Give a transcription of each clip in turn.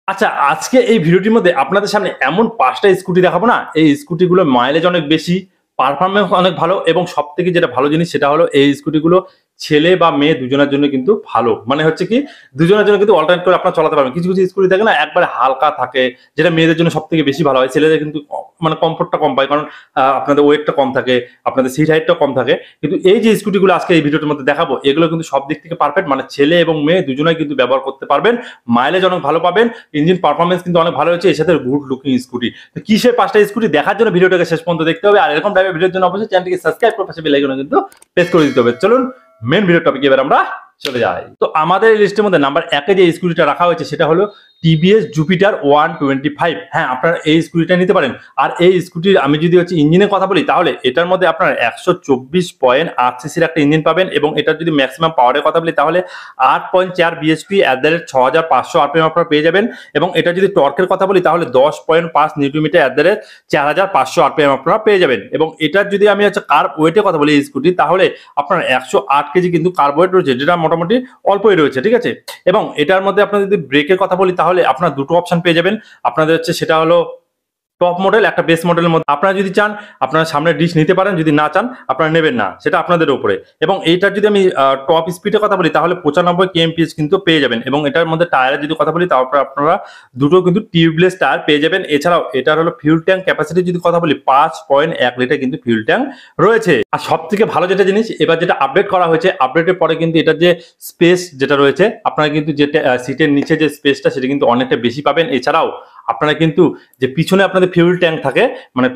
আচ্ছা, আজকে এই ভিডিওটির মধ্যে আপনাদের সামনে এমন ৫ টা স্কুটি দেখাবো না, এই স্কুটিগুলোর মাইলেজ অনেক বেশি, পারফরম্যান্স অনেক ভালো এবং সবথেকে যেটা ভালো জিনিস সেটা হলো এই স্কুটিগুলো ছেলে বা মেয়ে দুজনের জন্য কিন্তু ভালো। মানে হচ্ছে কি দুজনের জন্য কিন্তু অল্টারনেট করে আপনারা চালাতে পারবেন। কিছু স্কুটি থাকে না একবারে হালকা থাকে, যেটা মেয়েদের জন্য সবথেকে বেশি ভালো হয়। ছেলেদের কিন্তু মানে কমফোর্টটা কম পায় কারণ আপনাদের ওয়েটটা কম থাকে, আপনাদের সিট হাইটটা কম থাকে। কিন্তু এই যে স্কুটিগুলো আজকে এই ভিডিওটির মধ্যে দেখাবো এগুলো কিন্তু সব দিক থেকে পারফেক্ট, মানে ছেলে এবং মেয়ে দুজনেই কিন্তু ব্যবহার করতে পারবেন। মাইলেজ অনেক ভালো পাবেন, ইঞ্জিন পারফরমেন্স কিন্তু অনেক ভালো হয়েছে, এর সাথে গুড লুকিং স্কুটি। তো কিসের ৫টা স্কুটি দেখার জন্য ভিডিওটাকে শেষ পর্যন্ত দেখতে হবে, আর এরকম টাইপের ভিডিওর জন্য অবশ্যই চ্যানেলটিকে সাবস্ক্রাইব করে পাশে বেল আইকনে কিন্তু প্রেস করে দিতে হবে। চলুন মেন ভিডিও টপিকে এবার আমরা চলে যাই। তো আমাদের এই লিস্টের মধ্যে নাম্বার ১ এ যে স্কুটিটা রাখা হয়েছে সেটা হলো টিভিএস জুপিটার 125। হ্যাঁ, আপনারা এই স্কুটিটা নিতে পারেন। আর এই স্কুটির আমি যদি হচ্ছে ইঞ্জিনের কথা বলি তাহলে এটার মধ্যে আপনারা ১২৪.৮ সিসির একটা ইঞ্জিন পাবেন এবং এটার যদি ম্যাক্সিমাম পাওয়ারের কথা বলি তাহলে ৮.৪ বিএসপি @৬৫০০ আরপিএম আপনারা পেয়ে যাবেন এবং এটা যদি টর্কের কথা বলি তাহলে ১০.৫ নিউটন মিটার @৪৫০০ আরপিএম আপনারা পেয়ে যাবেন এবং এটার যদি আমি হচ্ছে কার্ব ওয়েটের কথা বলি এই স্কুটি তাহলে আপনার ১০৮ কেজি কিন্তু কার্ব ওয়েট রয়েছে, যেটা মোটামুটি অল্পই রয়েছে, ঠিক আছে। এবং এটার মধ্যে আপনার যদি ব্রেকের কথা বলি তাহলে আপনার দুটো অপশন পেয়ে যাবেন। আপনাদের হচ্ছে সেটা হলো টপ মডেল, একটা বেস মডেলের মধ্যে। আপনারা যদি চান আপনারা সামনে ডিশ নিতে পারেন, যদি না চান আপনারা নেবেন না, সেটা আপনাদের উপরে। এবং এইটার যদি আমি টপ স্পিডের কথা বলি তাহলে ৯৫ kmph কিন্তু পেয়ে যাবেন এবং এটার মধ্যে টায়ারের যদি কথা বলি তারপরে আপনারা দুটো কিন্তু টিউবলেস টায়ার পেয়ে যাবেন। এছাড়াও এটার হলো ফিউল ট্যাঙ্ক ক্যাপাসিটি যদি কথা বলি ৫.১ লিটার কিন্তু ফিউল ট্যাঙ্ক রয়েছে। আর সব থেকে ভালো যেটা জিনিস এবার যেটা আপডেট করা হয়েছে, আপডেটের পরে কিন্তু এটার যে স্পেস যেটা রয়েছে আপনারা কিন্তু যেটা সিটের নিচে যে স্পেসটা সেটা কিন্তু অনেকটা বেশি পাবেন। এছাড়াও আপনারা কিন্তু যে পিছনে আপনাদের ফিউল ট্যাঙ্ক থাকে, মানে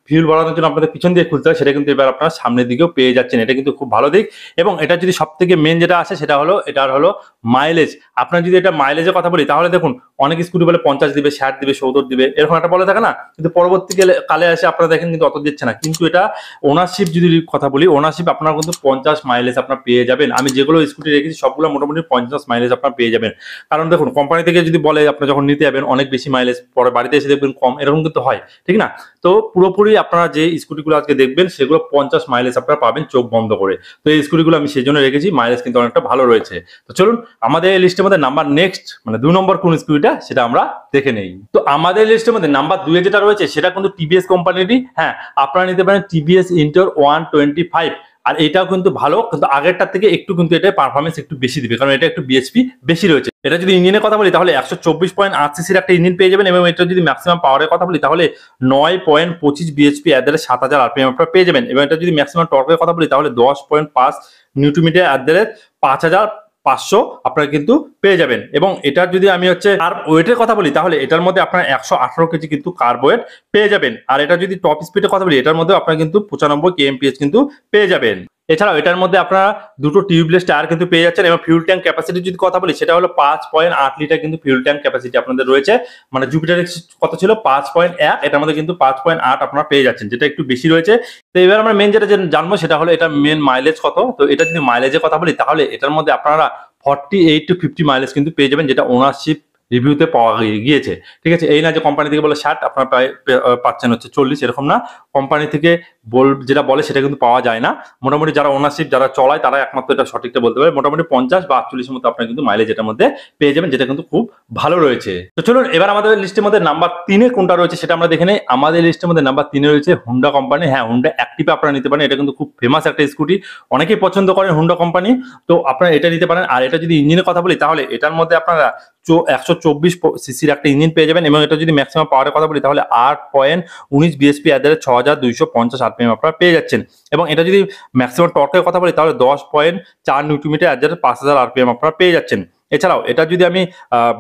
ফিউল ভরানোর জন্য আপনাদের পিছন দিয়ে খুলতে হয়, সেটা কিন্তু এবার আপনারা সামনের দিকেও পেয়ে যাচ্ছেন। এটা কিন্তু খুব ভালো দিক। এবং এটা যদি সব থেকে মেন যেটা আসে সেটা হলো এটার হলো মাইলেজ। আপনার যদি এটা মাইলেজের কথা বলি তাহলে দেখুন অনেক স্কুটি বলে ৫০ দিবে, ৬০ দিবে, ৭০ দিবে, এরকম একটা বলে থাকে না, কিন্তু পরবর্তী কালে আসে আপনারা দেখেন কিন্তু অত দিচ্ছে না। কিন্তু এটা ওনারশিপ যদি কথা বলি, ওনারশিপ আপনারা কিন্তু ৫০ মাইলেজ আপনার পেয়ে যাবেন। আমি যেগুলো স্কুটি রেখেছি সবগুলো মোটামুটি ৫০ মাইলেজ আপনার পেয়ে যাবেন। কারণ দেখুন কোম্পানি থেকে যদি বলে আপনার যখন নিতে যাবেন অনেক বেশি মাইলেজ, পরে বাড়িতে এসে দেখবেন কম, এরকম কিন্তু হয়, ঠিক না। তো পুরোপুরি আপনারা যে স্কুটিগুলো আজকে দেখবেন সেগুলো ৫০ মাইলেজ আপনারা পাবেন চোখ বন্ধ করে। তো এই স্কুটিগুলো আমি সেই জন্য রেখেছি, মাইলেজ কিন্তু অনেকটা ভালো রয়েছে। তো চলুন আমাদের এই লিস্টের মধ্যে নাম্বার নেক্সট মানে ২ নম্বর কোন স্কুটিটা সেটা আমরা দেখে নেই। তো আমাদের লিস্টের মধ্যে নাম্বার ২ এ যেটা রয়েছে সেটা কিন্তু টিভিএস কোম্পানিরই। হ্যাঁ, আপনারা নিতে পারেন টিভিএস ইন্টোর 125। আর এটাও কিন্তু ভালো, কিন্তু আগেরটার থেকে একটু কিন্তু এটা পারফরমেন্স একটু বেশি দিবে কারণ এটা একটু বিএসপি বেশি রয়েছে। এটা যদি ইঞ্জিনের কথা বলি তাহলে ১২৪.৮ সিসির একটা ইঞ্জিন পেয়ে যাবেন এবং এটা যদি ম্যাক্সিমাম পাওয়ারের কথা বলি তাহলে ৯.২৫ বিএচপি @৭০০০ আরপিএম আপনারা পেয়ে যাবেন এবং এটা যদি ম্যাক্সিমাম টর্কের কথা বলি তাহলে ১০.৫ নিউটন মিটার @৫৫০০ আপনারা কিন্তু পেয়ে যাবেন। এবং এটার যদি আমি হচ্ছে কার্ব ওয়েটের কথা বলি তাহলে এটার মধ্যে আপনারা ১১৮ কেজি কিন্তু কার্ব ওয়েট পেয়ে যাবেন। আর এটা যদি টপ স্পিডের কথা বলি এটার মধ্যে আপনারা কিন্তু ৯৫ kmph কিন্তু পেয়ে যাবেন। এছাড়াও এটার মধ্যে আপনারা দুটো টিউবলেস টায়ার কিন্তু পেয়ে যাচ্ছেন এবং ফিউল ট্যাঙ্ক ক্যাপাসিটি যদি কথা বলি সেটা হলো ৫.৮ লিটার কিন্তু ফিউল ট্যাঙ্ক ক্যাপাসিটি আপনাদের রয়েছে। মানে জুপিটার কত ছিল ৫.১, এটার মধ্যে কিন্তু ৫.৮ আপনারা পেয়ে যাচ্ছেন, যেটা একটু বেশি রয়েছে। তো এবার আমরা মেন যেটা জানবো সেটা হলো এটা মেন মাইলেজ কত। তো এটা যদি মাইলেজের কথা বলি তাহলে এটার মধ্যে আপনারা 48 to 50 মাইলেজ কিন্তু পেয়ে যাবেন, যেটা ওনারশিপ রিভিউতে পাওয়া গিয়েছে, ঠিক আছে। এই না যে কোম্পানি থেকে বলে ৬০ আপনারা পাচ্ছেন হচ্ছে ৪০, এরকম না। কোম্পানি থেকে যেটা বলে সেটা কিন্তু পাওয়া যায় না। মোটামুটি যারা ওনারশিপ যারা চলায় তারা একমাত্র এটা সঠিকটা বলতে পারে। মোটামুটি ৫০ বা ৪৮ মতো আপনারা কিন্তু মাইলেজ এটার মধ্যে পেয়ে যাবেন, যেটা কিন্তু খুব ভালো রয়েছে। তো চলুন এবার আমাদের লিস্টের মধ্যে নাম্বার ৩ এ কোনটা রয়েছে সেটা আমরা দেখে নেই। আমাদের লিস্টের মধ্যে নাম্বার ৩ এ রয়েছে হুন্ডা কোম্পানি। হ্যাঁ, হুন্ডা অ্যাক্টিভা আপনারা নিতে পারেন, এটা কিন্তু খুব ফেমাস একটা স্কুটি, অনেকেই পছন্দ করেন হুন্ডা কোম্পানি। তো আপনারা এটা নিতে পারেন। আর এটা যদি ইঞ্জিনের কথা বলি তাহলে এটার মধ্যে আপনারা ১২৪ সিসির একটা ইঞ্জিন পেয়ে যাবেন এবং এটা যদি ম্যাক্সিমাম পাওয়ারের কথা বলি তাহলে ৮.১৯ বিএসপি @৬২৫০ আরপিএম আপনারা পেয়ে যাচ্ছেন। এবং এটা যদি ম্যাক্সিমাম টর্কের কথা বলি তাহলে ১০.৪ নিউটন মিটার @৫০০০ আরপিএম আপনারা পেয়ে যাচ্ছেন। এছাড়াও এটা যদি আমি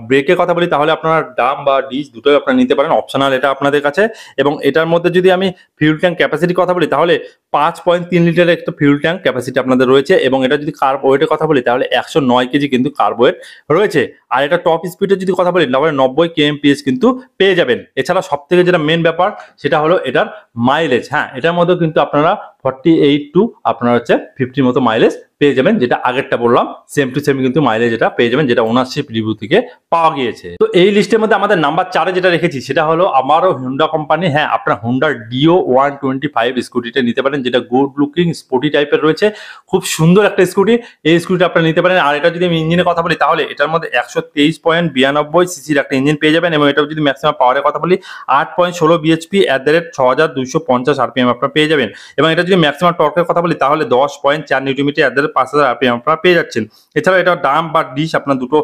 ব্রেকের কথা বলি তাহলে আপনারা ডাম বা ডিস দুটোই আপনারা নিতে পারেন, অপশনাল এটা আপনাদের কাছে। এবং এটার মধ্যে যদি আমি ফিউল ট্যাঙ্ক ক্যাপাসিটির কথা বলি তাহলে ৫.৩ লিটারের একটা ফিউল ট্যাঙ্ক ক্যাপাসিটি আপনাদের রয়েছে এবং এটা যদি কার্ব ওয়েটের কথা বলি তাহলে ১০৯ কেজি কিন্তু কার্ব ওয়েট রয়েছে। আর এটা টপ স্পিডের যদি কথা বলি তাহলে ৯০ kmph কিন্তু পেয়ে যাবেন। এছাড়া সব থেকে যেটা মেন ব্যাপার সেটা হলো এটার মাইলেজ। হ্যাঁ, এটার মধ্যেও কিন্তু আপনারা 48 to আপনারা হচ্ছে 50 মতো মাইলেজ পেয়ে যাবেন, যেটা আগেরটা বললাম সেম টু সেম কিন্তু মাইলেজ এটা পেয়ে যাবেন, যেটা ওনারশিপ রিভিউ থেকে পাওয়া গিয়েছে। তো এই লিস্টের মধ্যে আমাদের নাম্বার ৪ এ যেটা রেখেছি সেটা হলো আমারও হুন্ডা কোম্পানি। হ্যাঁ, আপনারা হুন্ডার ডিও 125 স্কুটিটা নিতে পারেন, যাবেন, যেটা গুড লুকিং স্পোর্টি টাইপের রয়েছে, খুব সুন্দর একটা স্কুটি। এই স্কুটিটা আপনারা নিতে পারেন। আর এটা যদি আমি ইঞ্জিনের কথা বলি তাহলে এটার মধ্যে 123.92 সিসির একটা ইঞ্জিন পেয়ে যাবেন এবং এটা যদি ম্যাক্সিমাম পাওয়ারের কথা বলি 8.16 বিএইচপি @6250 আরপিএম আপনারা পেয়ে যাবেন এবং এটা যদি ম্যাক্সিমাম টর্কের কথা বলি তাহলে 10.4 নিউটন মিটার @5000 আরপিএম আপনারা পেয়ে যাচ্ছেন। এছাড়াও এটা ডাম বা ডিশ আপনার দুটো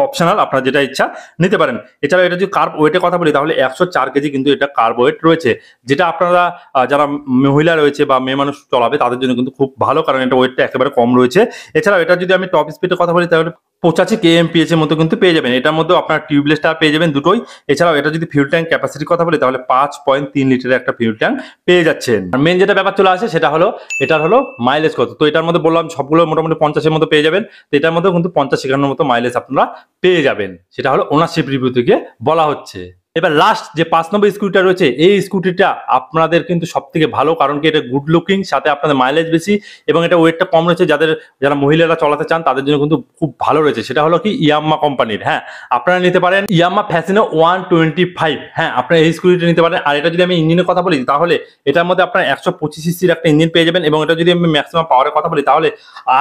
অপশনাল, আপনার যেটা ইচ্ছা নিতে পারেন। এছাড়াও এটা যদি কার্ব ওয়েটের কথা বলি তাহলে 104 কেজি কিন্তু এটা কার্ব ওয়েট রয়েছে, যেটা আপনারা যারা মহিলা রয়েছে বা মেয়ে মানুষ চলাবে তাদের জন্য কিন্তু খুব ভালো, কারণ এটা ওয়েটটা একেবারে কম রয়েছে। এছাড়াও এটা যদি আমি টপ স্পিডের কথা বলি তাহলে 85 kmph এর মতো কিন্তু পেয়ে যাবেন। এটার মধ্যে আপনার টিউবলেস টায়ার পেয়ে যাবেন দুটোই। এছাড়াও এটা যদি ফিউল ট্যাঙ্ক ক্যাপাসিটির কথা বলি তাহলে 5.3 লিটারের একটা ফিউল ট্যাঙ্ক পেয়ে যাচ্ছেন। আর মেন যেটা ব্যাপার চলে আসে সেটা হলো এটার হলো মাইলেজ কত। তো এটার মধ্যে বললাম সবগুলো মোটামুটি 50 এর মতো পেয়ে যাবেন। তো এটার মধ্যেও কিন্তু 50-51 মতো মাইলেজ আপনারা পেয়ে যাবেন, সেটা হলো ওনারশিপ রিভিউ থেকে বলা হচ্ছে। এবার লাস্ট যে 5 নম্বর স্কুটিটা রয়েছে, এই স্কুটিটা আপনাদের কিন্তু সব থেকে ভালো, কারণ কি এটা গুড লুকিং, সাথে আপনাদের মাইলেজ বেশি এবং এটা ওয়েটটা কম রয়েছে। যারা মহিলারা চালাতে চান তাদের জন্য কিন্তু খুব ভালো রয়েছে। সেটা হলো কি ইয়ামাহা কোম্পানির। হ্যাঁ, আপনারা নিতে পারেন ইয়ামাহা ফ্যাসিনো 125। হ্যাঁ, আপনারা এই স্কুটিটা নিতে পারেন। আর এটা যদি আমি ইঞ্জিনের কথা বলি তাহলে এটার মধ্যে আপনার 125 সিসির একটা ইঞ্জিন পেয়ে যাবেন এবং এটা যদি আমি ম্যাক্সিমাম পাওয়ারের কথা বলি তাহলে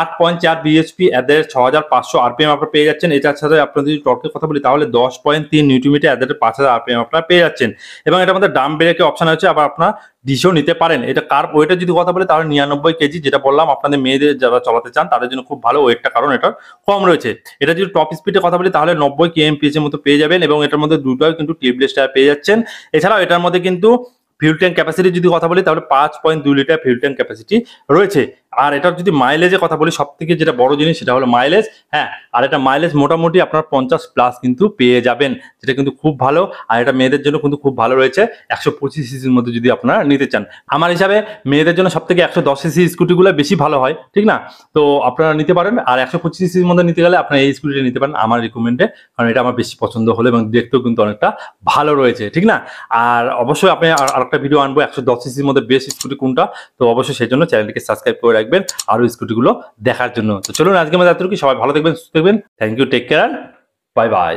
8.4 বিএইচপি @6500 আরপিএম আপনারা পেয়ে যাচ্ছেন। এটার সাথে আপনারা যদি টর্কের কথা বলি তাহলে 10.3 নিউটন মিটার @5000 আরপিএম আপনারা পেয়ে যাচ্ছেন এবং এটার মধ্যে ডাম ব্রেকের অপশন আছে, আবার আপনারা ডিশও নিতে পারেন। এটা কার্ব ওয়েটের যদি কথা বলি তাহলে 99 কেজি, যেটা বললাম আপনাদের মেয়েদের যারা চালাতে চান তাদের জন্য খুব ভালো ওয়েটটা, কারণ এটা কম রয়েছে। এটা যদি টপ স্পিডের কথা বলি তাহলে 90 kmph এর মতো পেয়ে যাবেন এবং এটার মধ্যে দুটোই কিন্তু টিউবলেস টায়ার পেয়ে যাচ্ছেন। এছাড়াও এটার মধ্যে কিন্তু ফিউল ট্যাঙ্ক ক্যাপাসিটি যদি কথা বলি তাহলে 5.2 লিটার ফিউল ট্যাঙ্ক ক্যাপাসিটি রয়েছে। আর এটার যদি মাইলেজের কথা বলি সব থেকে যেটা বড় জিনিস সেটা হলো মাইলেজ। হ্যাঁ, আর এটা মাইলেজ মোটামুটি আপনার 50+ কিন্তু পেয়ে যাবেন, যেটা কিন্তু খুব ভালো। আর এটা মেয়েদের জন্য কিন্তু খুব ভালো রয়েছে 125 সিসির মধ্যে যদি আপনারা নিতে চান। আমার হিসাবে মেয়েদের জন্য সব থেকে 110 সিসি স্কুটিগুলো বেশি ভালো হয়, ঠিক না? তো আপনারা নিতে পারেন। আর 125 সিসির মধ্যে নিতে গেলে আপনারা এই স্কুটিটা নিতে পারেন আমার রিকমেন্ডে, কারণ এটা আমার বেশি পছন্দ হলো এবং দেখতেও কিন্তু অনেকটা ভালো রয়েছে, ঠিক না? আর অবশ্যই আপনি আরেকটা ভিডিও আনবো 110 সিসির মধ্যে বেস্ট স্কুটি কোনটা, তো অবশ্যই সেই জন্য চ্যানেলটিকে সাবস্ক্রাইব করে রাখবেন আরো স্কুটিগুলো দেখার জন্য। তো চলুন আজকে আমাদের এতটুকু, সবাই ভালো থাকবেন, সুস্থ থাকবেন। Thank you, take care, bye by.